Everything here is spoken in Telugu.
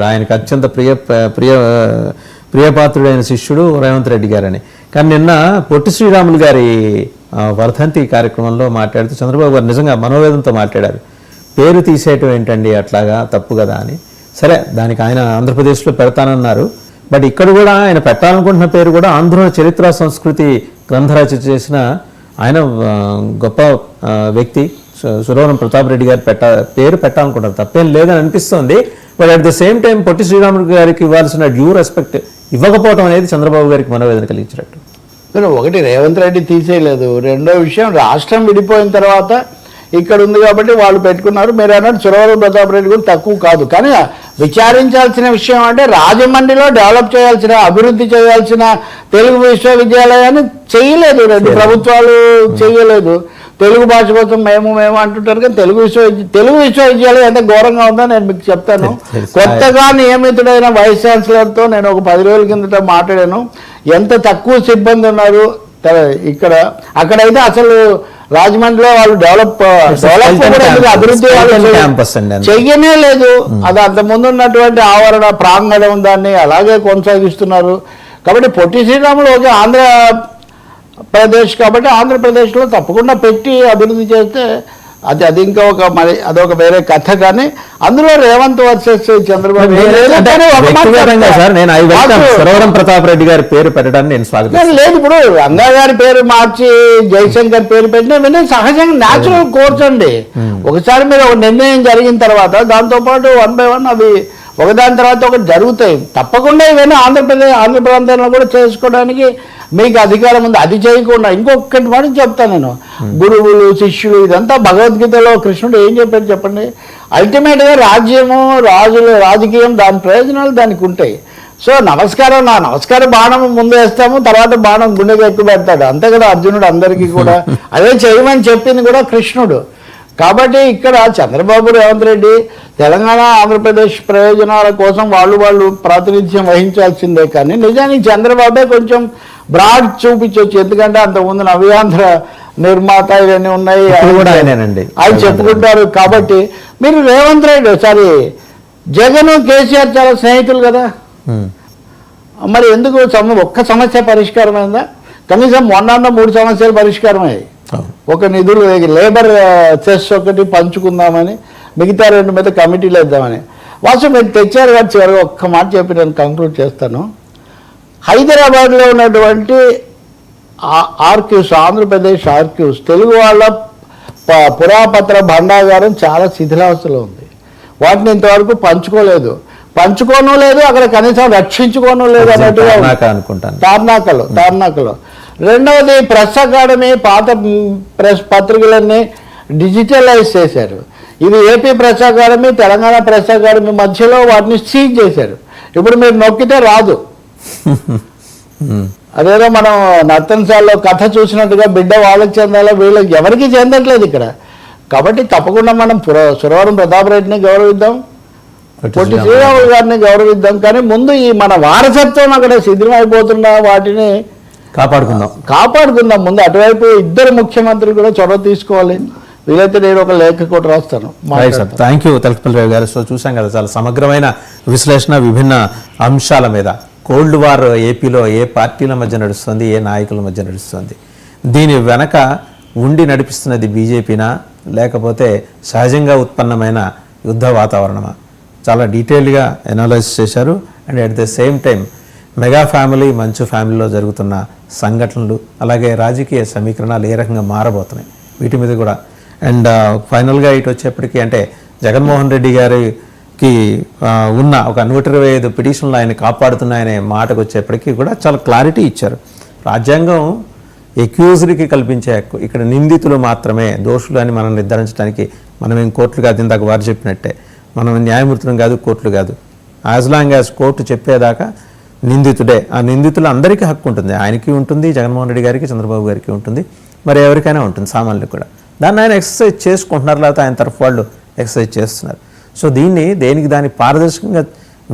ఆయనకు అత్యంత ప్రియపాత్రుడైన శిష్యుడు రేవంత్ రెడ్డి గారని. కానీ నిన్న పొట్టి శ్రీరాములు గారి వర్ధంతి కార్యక్రమంలో మాట్లాడుతూ చంద్రబాబు గారు నిజంగా మనోవేదంతో మాట్లాడారు. పేరు తీసేయటం ఏంటండి, అట్లాగా తప్పు కదా అని. సరే, దానికి ఆయన ఆంధ్రప్రదేశ్లో పెడతానన్నారు. బట్ ఇక్కడ కూడా ఆయన పెట్టాలనుకుంటున్న పేరు కూడా ఆంధ్ర చరిత్ర సంస్కృతి గ్రంథరచన చేసిన ఆయన గొప్ప వ్యక్తి సురవరం ప్రతాప్ రెడ్డి గారు పేరు పెట్టాలనుకుంటారు. తప్పేం లేదని అనిపిస్తుంది. But at the same time Potti Sriramulu గారికి ఇవ్వాల్సిన డ్యూ రెస్పెక్ట్ ఇవ్వకపోవడం అనేది చంద్రబాబు గారికి మనోవేదన కలిగించినట్టు. ఒకటి, రేవంత్ రెడ్డి తీసేయలేదు. రెండో విషయం, రాష్ట్రం విడిపోయిన తర్వాత ఇక్కడ ఉంది కాబట్టి వాళ్ళు పెట్టుకున్నారు. మీరు అన్నట్టు సురవరం ప్రతాప్ రెడ్డి కూడా తక్కువ కాదు. కానీ విచారించాల్సిన విషయం అంటే రాజమండ్రిలో డెవలప్ చేయాల్సిన, అభివృద్ధి చేయాల్సిన తెలుగు విశ్వవిద్యాలయాన్ని చేయలేదు. రెండు ప్రభుత్వాలు చేయలేదు. తెలుగు భాష కోసం మేము అంటుంటారు. కానీ తెలుగు విశ్వవిద్యాలయం ఎంత ఘోరంగా ఉందో నేను మీకు చెప్తాను. కొత్తగా నియమితుడైన వైస్ ఛాన్సలర్తో నేను ఒక 10 రోజుల కిందట మాట్లాడాను. ఎంత తక్కువ సిబ్బంది ఉన్నారు ఇక్కడ. అక్కడైతే అసలు రాజమండ్రిలో వాళ్ళు అభివృద్ధి చెయ్యనే లేదు. అది అంతకుముందు ఉన్నటువంటి ఆవరణ ప్రాంగణం దాన్ని అలాగే కొనసాగిస్తున్నారు. కాబట్టి పొట్టి శ్రీరాములు ఒక ఆంధ్రప్రదేశ్ కాబట్టి ఆంధ్రప్రదేశ్లో తప్పకుండా పెట్టి అభివృద్ధి చేస్తే అది ఇంకా అదొక వేరే కథ. కానీ అందులో రేవంత్ వర్సెస్ చంద్రబాబు సురవరం ప్రతాప్ రెడ్డి గారి పేరు పెట్టడానికి నేను స్వాగతం లేదు. ఇప్పుడు రంగా గారి పేరు మార్చి జయశంకర్ పేరు పెట్టినా సహజంగా న్యాచురల్ కోర్స్ అండి. ఒకసారి మీరు ఒక నిర్ణయం జరిగిన తర్వాత దాంతోపాటు 1 by 1 అవి ఒకదాని తర్వాత ఒకటి జరుగుతాయి. తప్పకుండా ఇవన్నీ ఆంధ్ర ప్రాంతంలో కూడా చేసుకోవడానికి మీకు అధికారం ఉంది. అది చేయకుండా ఇంకొకటి మాట చెప్తాను నేను. గురువులు, శిష్యులు, ఇదంతా భగవద్గీతలో కృష్ణుడు ఏం చెప్పారు చెప్పండి. అల్టిమేట్గా రాజ్యము, రాజకీయం, దాని ప్రయోజనాలు దానికి ఉంటాయి. సో నా నమస్కార బాణం ముందు వేస్తాము, తర్వాత బాణం గుండెగా ఎక్కువ పెడతాడు. అంతే కదా అర్జునుడు అందరికీ కూడా. అదే చేయమని చెప్పింది కూడా కృష్ణుడు. కాబట్టి ఇక్కడ చంద్రబాబు, రేవంత్ రెడ్డి తెలంగాణ, ఆంధ్రప్రదేశ్ ప్రయోజనాల కోసం వాళ్ళు ప్రాతినిధ్యం వహించాల్సిందే. కానీ నిజానికి చంద్రబాబే కొంచెం బ్రాడ్ చూపించవచ్చు. ఎందుకంటే అంతకుముందు నవ్యాంధ్ర నిర్మాత ఇవన్నీ ఉన్నాయి, అవి చెప్పుకుంటారు. కాబట్టి మీరు రేవంత్ రెడ్డి జగన్, కేసీఆర్ చాలా స్నేహితులు కదా. మరి ఎందుకు ఒక్క సమస్య పరిష్కారమైందా? కనీసం మొన్న 3 సమస్యలు పరిష్కారమయ్యాయి. ఒక నిధులు లేబర్ సెస్ ఒకటి పంచుకుందామని, మిగతా 2 మీద కమిటీలు వేద్దామని. వాస్తవం మీరు తెచ్చారు కాబట్టి చివరిగా ఒక్క మాట చెప్పి నేను కంక్లూడ్ చేస్తాను. హైదరాబాద్లో ఉన్నటువంటి ఆర్క్యూస్, ఆంధ్రప్రదేశ్ ఆర్క్యూస్, తెలుగు వాళ్ళ పురాపత్ర భండాగారం చాలా శిథిలావస్థలో ఉంది. వాటిని ఇంతవరకు పంచుకోను లేదు, అక్కడ కనీసం రక్షించుకోను లేదు అన్నట్టుగా తార్నాకలో. రెండవది, ప్రెస్ అకాడమీ పాత ప్రెస్ పత్రికలన్నీ డిజిటలైజ్ చేశారు. ఇది AP press academy, Telangana press academy మధ్యలో వాటిని సీజ్ చేశారు. ఇప్పుడు మీరు నొక్కితే రాదు. అదేదో మనం నర్తనశాలలో కథ చూసినట్టుగా బిడ్డ వాళ్ళకి చెందాలో వీళ్ళకి ఎవరికి చెందట్లేదు ఇక్కడ. కాబట్టి తప్పకుండా మనం సురవరం ప్రతాప్ రెడ్డిని గౌరవిద్దాం, పొట్టి శ్రీరాములు గారిని గౌరవిద్దాం. కానీ ముందు ఈ మన వారసత్వం అక్కడ శిథిలమైపోతున్న వాటిని కాపాడుకుందాం. ముందు అటువైపు 2 ముఖ్యమంత్రులు కూడా చొరవ తీసుకోవాలి. వీలైతే నేను ఒక లేఖ కూడా రాస్తాను. థ్యాంక్ యూ తలకపల్లి రావు గారు. సో చూసాం కదా, చాలా సమగ్రమైన విశ్లేషణ విభిన్న అంశాల మీద. కోల్డ్ వార్ ఏపీలో ఏ పార్టీల మధ్య నడుస్తుంది, ఏ నాయకుల మధ్య నడుస్తుంది, దీని వెనక ఉండి నడిపిస్తున్నది బీజేపీనా లేకపోతే సహజంగా ఉత్పన్నమైన యుద్ధ వాతావరణమా? చాలా డీటెయిల్డ్గా ఎనాలైజ్ చేశారు. And at the same time mega family, మంచు ఫ్యామిలీలో జరుగుతున్న సంఘటనలు, అలాగే రాజకీయ సమీకరణాలు ఏ రకంగా మారబోతున్నాయి వీటి మీద కూడా. అండ్ ఫైనల్గా ఇటు వచ్చేప్పటికీ అంటే జగన్మోహన్ రెడ్డి గారికి ఉన్న ఒక 125 పిటిషన్లు ఆయన కాపాడుతున్నాయనే మాటకు వచ్చేప్పటికీ కూడా చాలా క్లారిటీ ఇచ్చారు. రాజ్యాంగం ఎక్యూజ్డ్కి కల్పించే హక్కు, ఇక్కడ నిందితులు మాత్రమే దోషులు అని మనం నిర్ధారించడానికి మనమేం కోర్టులు కాదు. ఇందాక వారు చెప్పినట్టే మనం న్యాయమూర్తులం కాదు, కోర్టులు కాదు. యాజ్ లాంగ్ యాజ్ కోర్టు చెప్పేదాకా నిందితుడే. ఆ నిందితులు అందరికీ హక్కు ఉంటుంది. ఆయనకి ఉంటుంది, జగన్మోహన్ రెడ్డి గారికి, చంద్రబాబు గారికి ఉంటుంది, మరి ఎవరికైనా ఉంటుంది, సామాన్యులకు కూడా. దాన్ని ఆయన ఎక్సర్సైజ్ చేసుకుంటున్నారు, లేకపోతే ఆయన తరఫు వాళ్ళు ఎక్సర్సైజ్ చేస్తున్నారు. సో దీన్ని దేనికి దాన్ని పారదర్శకంగా